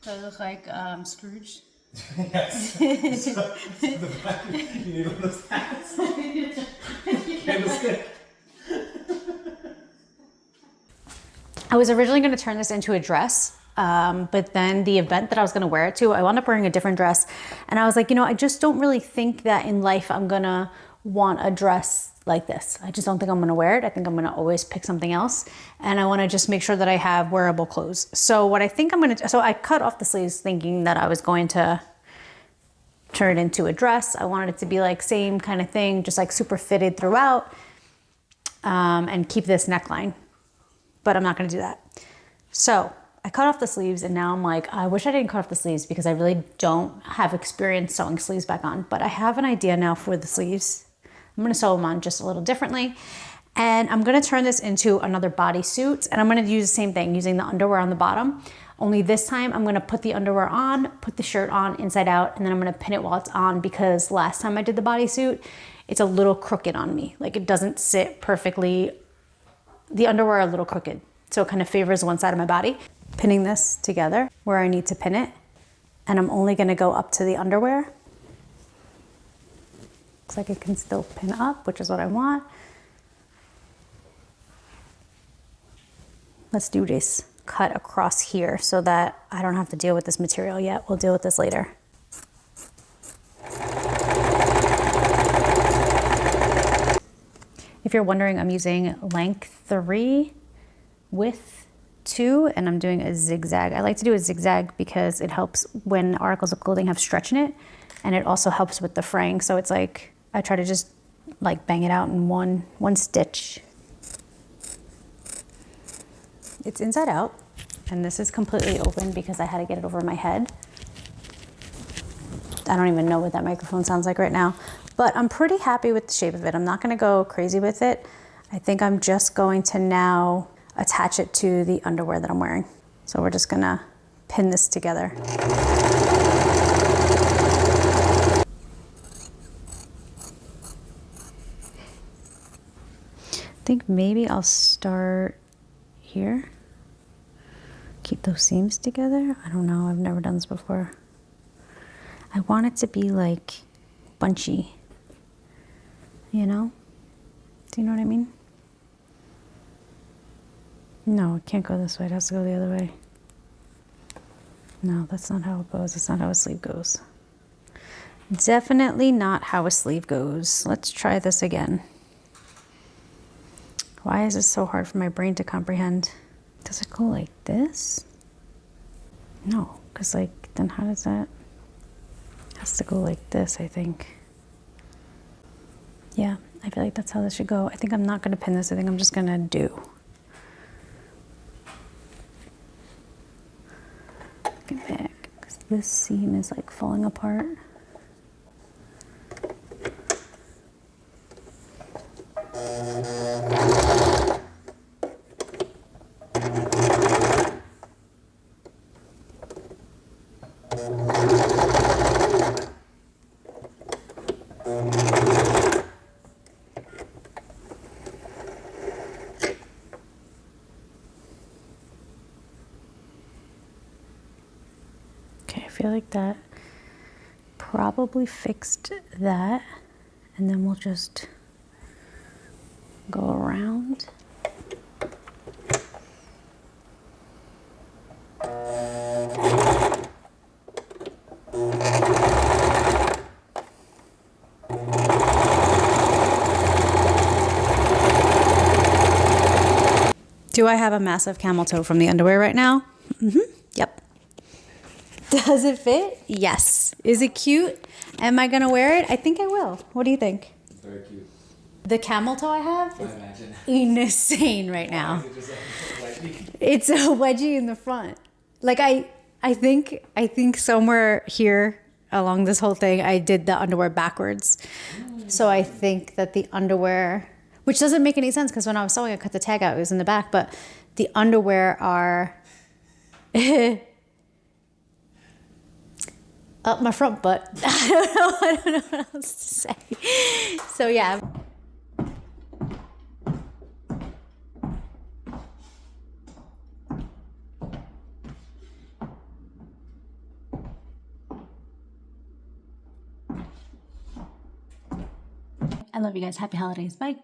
Do I look like Scrooge? Yes. So the fact that you need one of those hats. Candlestick. I was originally going to turn this into a dress, but then the event that I was going to wear it to, I wound up wearing a different dress. And I was like, you know, I just don't really think that in life I'm going to want a dress like this. I just don't think I'm going to wear it. I think I'm going to always pick something else. And I want to just make sure that I have wearable clothes. So what I think I'm going to, so I cut off the sleeves thinking that I was going to turn it into a dress. I wanted it to be like same kind of thing, just like super fitted throughout, and keep this neckline. But I'm not going to do that. So I cut off the sleeves and now I'm like, I wish I didn't cut off the sleeves because I really don't have experience sewing sleeves back on, but I have an idea now for the sleeves. I'm going to sew them on just a little differently. And I'm going to turn this into another bodysuit, and I'm going to use the same thing, using the underwear on the bottom. Only this time I'm going to put the underwear on, put the shirt on inside out, and then I'm going to pin it while it's on, because last time I did the bodysuit, it's a little crooked on me. Like it doesn't sit perfectly. The underwear are a little crooked, so it kind of favors one side of my body. Pinning this together where I need to pin it, and I'm only going to go up to the underwear. Looks like it can still pin up, which is what I want. Let's do this. Cut across here so that I don't have to deal with this material yet. We'll deal with this later. If you're wondering, I'm using length 3, width 2, and I'm doing a zigzag. I like to do a zigzag because it helps when articles of clothing have stretch in it, and it also helps with the fraying. So it's like, I try to just like bang it out in one stitch. It's inside out, and this is completely open because I had to get it over my head. I don't even know what that microphone sounds like right now, but I'm pretty happy with the shape of it. I'm not gonna go crazy with it. I think I'm just going to now attach it to the underwear that I'm wearing. So we're just gonna pin this together. I think maybe I'll start here. Keep those seams together. I don't know, I've never done this before. I want it to be like bunchy, you know? Do you know what I mean? No, it can't go this way, it has to go the other way. No, that's not how it goes. That's not how a sleeve goes. Definitely not how a sleeve goes. Let's try this again. Why is this so hard for my brain to comprehend? Does it go like this? No, because like, then how does that? It has to go like this, I think. Yeah, I feel like that's how this should go. I think I'm not gonna pin this. I think I'm just gonna do. Get back, because this seam is like falling apart. Okay, I feel like that probably fixed that, and then we'll just go around. Do I have a massive camel toe from the underwear right now? Yep. Does it fit? Yes. Is it cute? Am I gonna wear it? I think I will. What do you think? It's very cute. The camel toe I have I is imagine. insane right now. Is it just like wedgie? It's a wedgie in the front. Like I think somewhere here along this whole thing, I did the underwear backwards. So I think that the underwear, which doesn't make any sense because when I was sewing, I cut the tag out, it was in the back, but the underwear are up my front butt. I don't know what else to say. So yeah. I love you guys. Happy holidays. Bye.